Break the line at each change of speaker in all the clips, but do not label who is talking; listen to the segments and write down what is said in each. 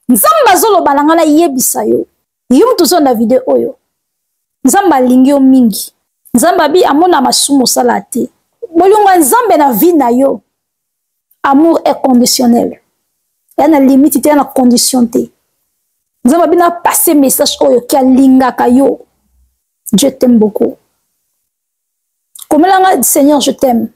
Nzamba zolo balanga na yebisa yo. Yum tuzo na video oyo. Nzamba lingi yo mingi. Nzamba bi amona masumu salate. Bolunga nzambe na vie na yo. Amour est conditionnel. Ya na limite te na condition te. Nzamba bi na passer message oyo ki alinga ka yo. Dieu t'aime beaucoup. Comme là, Seigneur, je t'aime.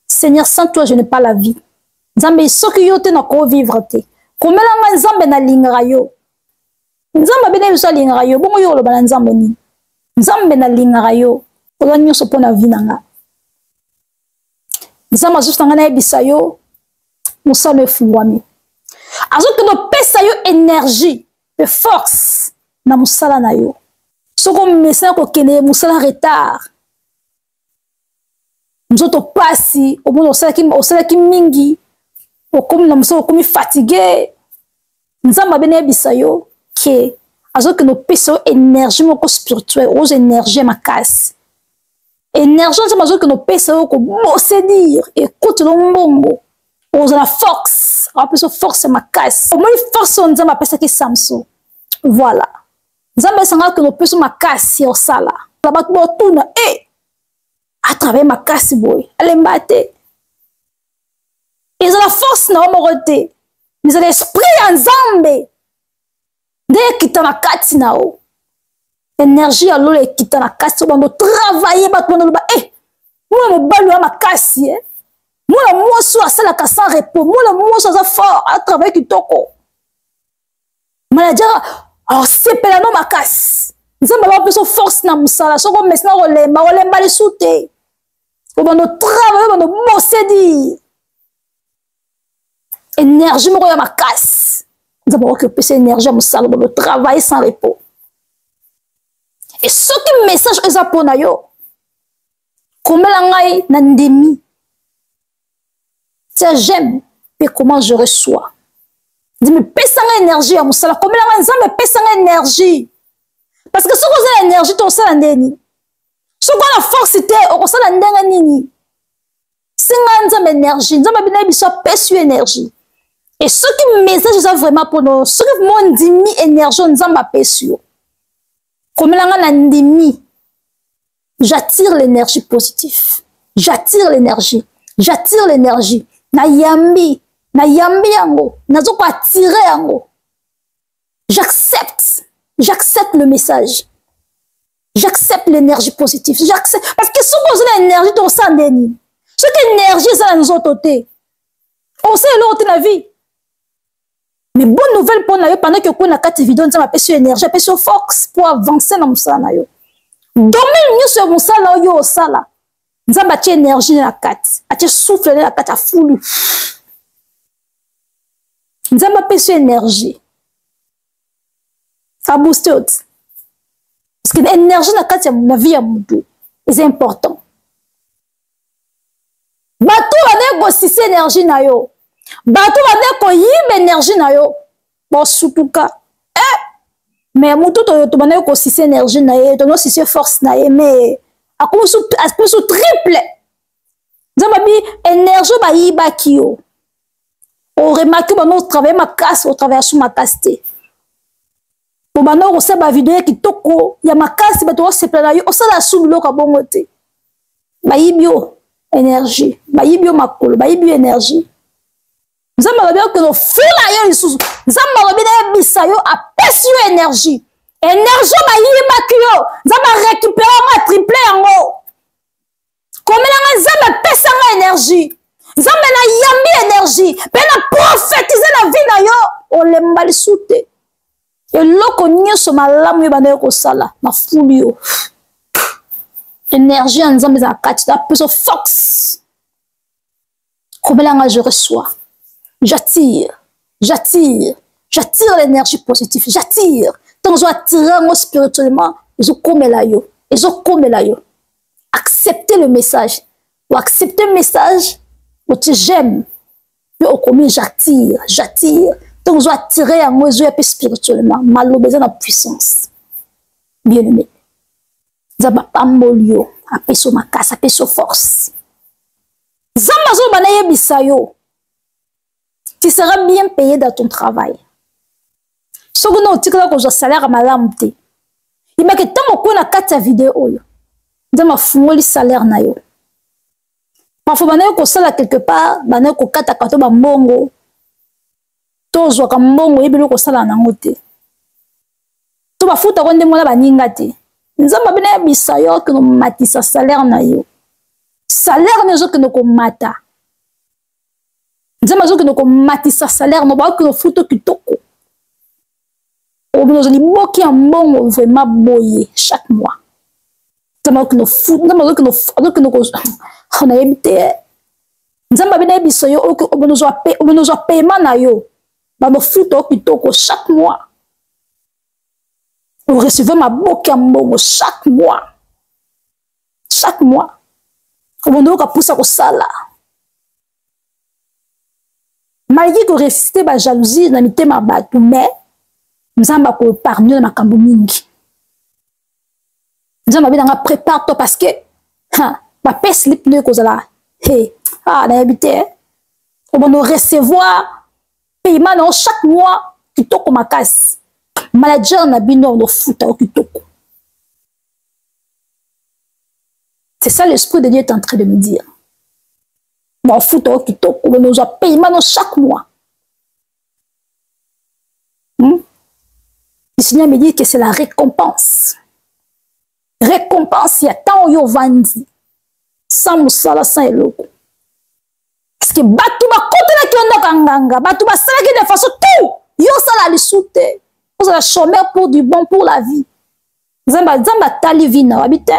Seigneur, sans toi, je n'ai pas la vie. Nzambe soki yo te na ko vivre te. Comme là, nzambe na linga yo. Nzambe bina biso linga yo. Bongo yo lo bana nzambe ni. Nzambe na linga yo. Ola nyonso pona vie nanga. Nzambe juste ngana ebisa yo. Musala efungwami. Azoki no pesa yo énergie, de force na musala na yo. Soko message ko kene musala retard. Mzoto pasi, au moins osala ki mingi. Okomi na musala okomi fatigué. Nzamba bene bisa yo ke azoki no pesa yo énergie moko spirituelle, aux énergie makasi. Énergie nzamba azoki no pesa yo ko bosser dire, écoute lo mbongo. Aux la force, rappelez force makasi. Au moins force nzamba pesa ki Samson. Voilà. Nzamba sanga que no pesa makasi au sala. La bat bo tuna à travers makasi boy. Elle mbate. Et la force na omorote. Mais l'esprit nzambe. Dès kita na kati na o. Énergie alo le kita na kati bando travailler bat bando ba moi mo balu makasi moi moi so asala ka sans repos. Moi moi so za fort à travers kitoko. Manager alors c'est pela no makasi. Nzamba ba peso force na musala soko mesna olemba li soute. Ko bando travailler bando bosser di. Énergie moko ya makasi. Nzamba occuper cette énergie à musala bando travailler sans repos. Et ce qui message eza pona yo. Komela ngai na ndemi. Tiens, j'aime et comment je reçois. Dis me pesa nga énergie ya musala. Komela ngai nzambe pesa nga énergie. Parce que si vous avez l'énergie, tu as ndeni. Si vous avez la force, tu as la nini. Si vous avez l'énergie, vous avez l'énergie. Et ce qui message est vraiment pour nous, ce qui m'ont dit énergie, nous avons pésu. Comme j'attire l'énergie positive. J'attire l'énergie. J'attire l'énergie. Na yambi yango. Na zoko attirer yango. J'accepte. J'accepte le message. J'accepte l'énergie positive. J'accepte. Parce que si vous avez l'énergie, tu as l'énergie. Ce qui est l'énergie, c'est nous autres. On sait l'autre la vie. Mais bonne nouvelle pour nous, pendant que vous avez 4 vidéos, nous avons une énergie, une force pour avancer dans le sala. Dormir mieux sur le sala, au sala. Nous avons une énergie dans la 4. Nous souffle dans la 4 à foule. Nous avons une énergie. Ça booste. Parce que l'énergie dans la vie est important. Bato va négocier énergie na yo. Bato va négocier énergie na yo. Bon sutuka. Mais mutu to va négocier énergie na yo, to no si force na yo mais a comme sous triple. Zamabi énergie ba yiba kiyo. On remarque que nous travaillons ma casse, on travaille sur ma casse. Pour maintenant, on sait ma vidéo qui toko, il y a ma casse, mais toi, c'est plein de on sait la soupe, l'eau, bon côté. Baïbio, énergie. Baïbio, ma colle, baïbio, énergie. Nous avons bien que nos fous là, ils sont. Nous avons bien bisayo à pèse énergie. Énergie, baïbio, kio. Nous avons récupéré ma triplé en haut. Comme nous avons pèse énergie. Nous avons yambi énergie. Nous avons prophétisé la vie na yo. On l'emballé soute. Et loko nyonso malamu yo bana ko sala na fulu yo. Énergie en nzambe za kati da plus force. Comme je reçois. J'attire l'énergie positive. J'attire. Tant que je attire spirituellement, je comme la yo. Et je comme la yo. Acceptez le message. Ou accepter le message. Ou tu j'aime. Yo comme j'attire. Donc, je dois attirer en moi, je vais spirituellement. Malo besoin de puissance. Bien aimé. Zaba pambolio. Apeso makasa, apeso force. Zamazo banaye bisayo. Tu seras bien payé dans ton travail. soki no otikala kozwa salaire malamu te yebake ntango okói na kati ya video oyo nzambe afungoli salaire na yo parfois banaye kosala quelque part banaye kokataka to bambongo to ozwaka mbongo oyebi eloko kosala nango te to bafutako ndenge wana baninga te nzambe abena yebisa yo okende omatisa salaire na yo salaire na yo ezokende komata nzambe azokende komatisa salaire na baokende ofuta kitoko obino ozali boki ya mbongo vraiment boye chaque mois nzambe azokende nayebi te nzambe abena yebisa yo obino ozwa paiement na yo bamofuta o kitoko chaque mois vous recevez ma boki ya mbongo chaque mois obino okapusa kosala malgré que resiste ba jalousie na mitema bato mais nzambe akopargne na makambo mingi nzambe abinanga prépare toi parce que bapesi lipe nde ekozala nayebi te obino recevoir paiement na yo chaque mois kitoko makasi manager na bino onofuta yo kitoko. C'est ça l'esprit de Dieu est en train de me dire. Bon, futa yo kitoko obino ozwa paiement na chaque mois. Le Seigneur me dit que c'est la récompense. Récompense, il y a tant yo vandi. Sans moussala, sans eloko. Parce que batou ba kote na kiondo kanganga, batou ba salaki de façon tout. Yo sala li soute. Vous êtes chômeur pour du bon pour la vie. Zamba tali vina habite.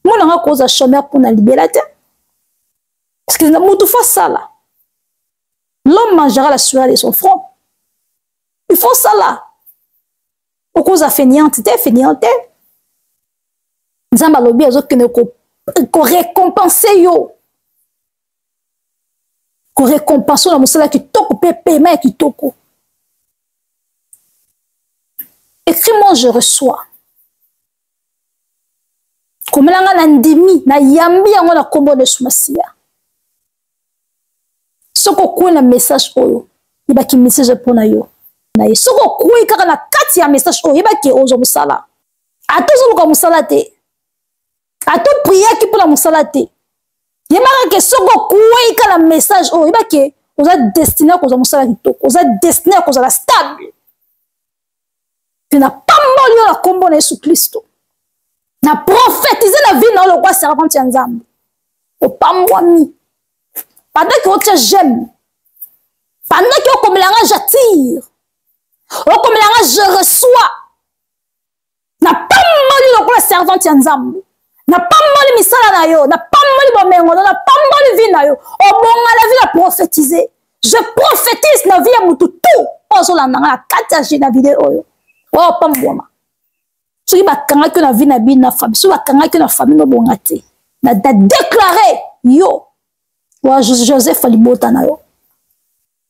Mon nga cause chômeur pour na libérateur. Parce que moutou faut ça là. L'homme mangera la sueur de son front. Il faut ça là. Au cause à fainéante. Zamba lobi azokene ko récompenser yo. Ko récompenser la musala qui toko paiement qui toko. Écris-moi, je reçois. Comme l'anga nandimi na yambi yango na kombo de sumasia. Soko kwe na message oyo, ibaki message pona yo. Na ye soko kwe kaka na kati ya message oyo, ibaki ozo musala. Ato zo luka musala te. Ato prier ki pona musala te. Yemaka ke soko kwe kaka na message oyo, ibaki oza destiné ko za musala kitoko, oza destiné ko za la stable. Tu n'as pas moli la combo na Yesu Kristo. Na prophétiser la vie na le roi servante ya Nzambe. O pambwami. Pendant que tu j'aime. Pendant que comme l'anga j'attire. O comme l'anga je reçois. Na pas moli le roi servante ya Nzambe. Na pas moli misala na yo, na pas moli bomengo, na pas moli vie na yo. O bonga la vie la prophétiser. Je prophétise na vie ya mutu tout. Ozo la nanga la 4 na vidéo oyo. Oh, pas moi. Si ba kanga que na vie na bi na famille, si ba kanga que na famille no bongate. Na da déclarer yo. Wa Joseph alibota na yo.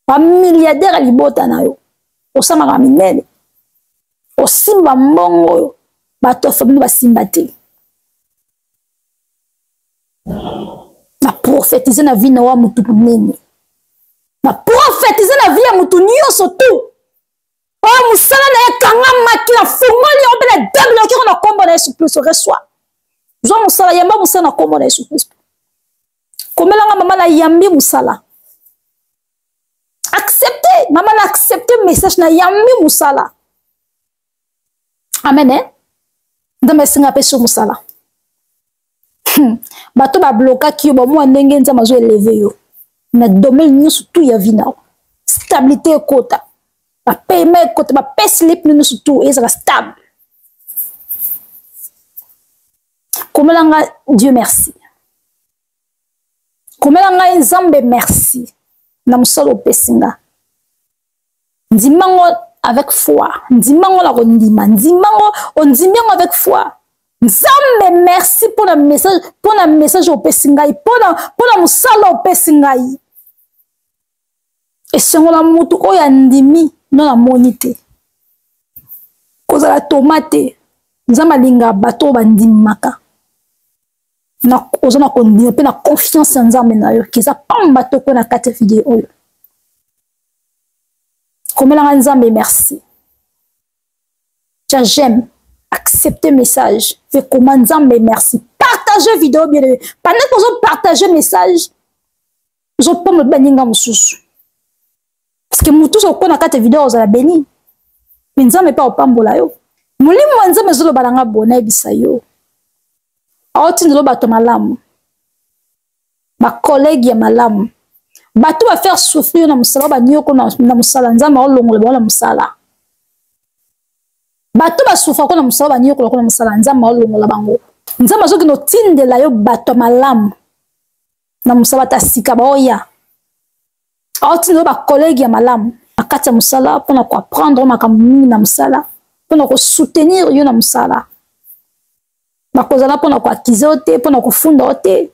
Wa milliardaire alibota na yo. O sama ga minene. O simba mbongo yo. Ba to famille ba simba te. Na prophétiser na vie na wa mutu nene. Na prophétiser na vie ya mutu nyonso tout. Oh, musala na ye kanga maki na fungoli on bela dable ki na kombo na Yesu Kristo reçoit. Zo musala yamba musala na kombo na Yesu Kristo. Komela nga mama na yambi musala. Acceptez, maman a accepté le message na yambi musala. Amen eh. Ndame singa pe sur musala. Bato ba bloka ki yo ba mo ndenge nzama zo élever yo. Na domaine nyusu tout ya vina. Stabilité kota. Ma paiement côté ma slip nous surtout et ça stable. Comme là Dieu merci. Comme là Nzambe merci. Na musalo pesinga. Ndimango avec foi. Ndimango la rondima. Ndimango on ndimango avec foi. Nzambe merci pour le message au pesinga pour la musalo pesinga. Et si on la mutu oya ndimi non la monite. Koza la tomate. Nzamba linga bato bandimaka. Na ozo na kondima pe na confiance en Nzambe na yo kiza pamba to ko na kate vidéo oyo. Komela Nzambe merci. tia j'aime, accepter message, fait comment Nzambe merci. Partagez vidéo bien aimé. Pendant que vous partagez message, vous pouvez me bénir mususu. Parce que mutu so kona kate vidéo za la béni. Mais Nzambe pas opambola yo. Mulimu wa Nzambe zolo balanga bona ebisa yo. Aoti ndelo bato malamu. Ba collègue ya malamu. Bato va faire souffrir na musala ba nyoko na musala Nzambe olongola ba na musala. Bato ba souffrir ko na musala ba nyoko ko na musala Nzambe olongola bango. Nzambe soki no tindela yo bato malamu. Na musala ta sika ba oya. Aoti ndelo ba collègue ya malamu. Akati ya musala pona ko apprendre makambo mingi na musala. Pona ko soutenir yo na musala. Bakozala pona ko akize ote, pona ko funda ote.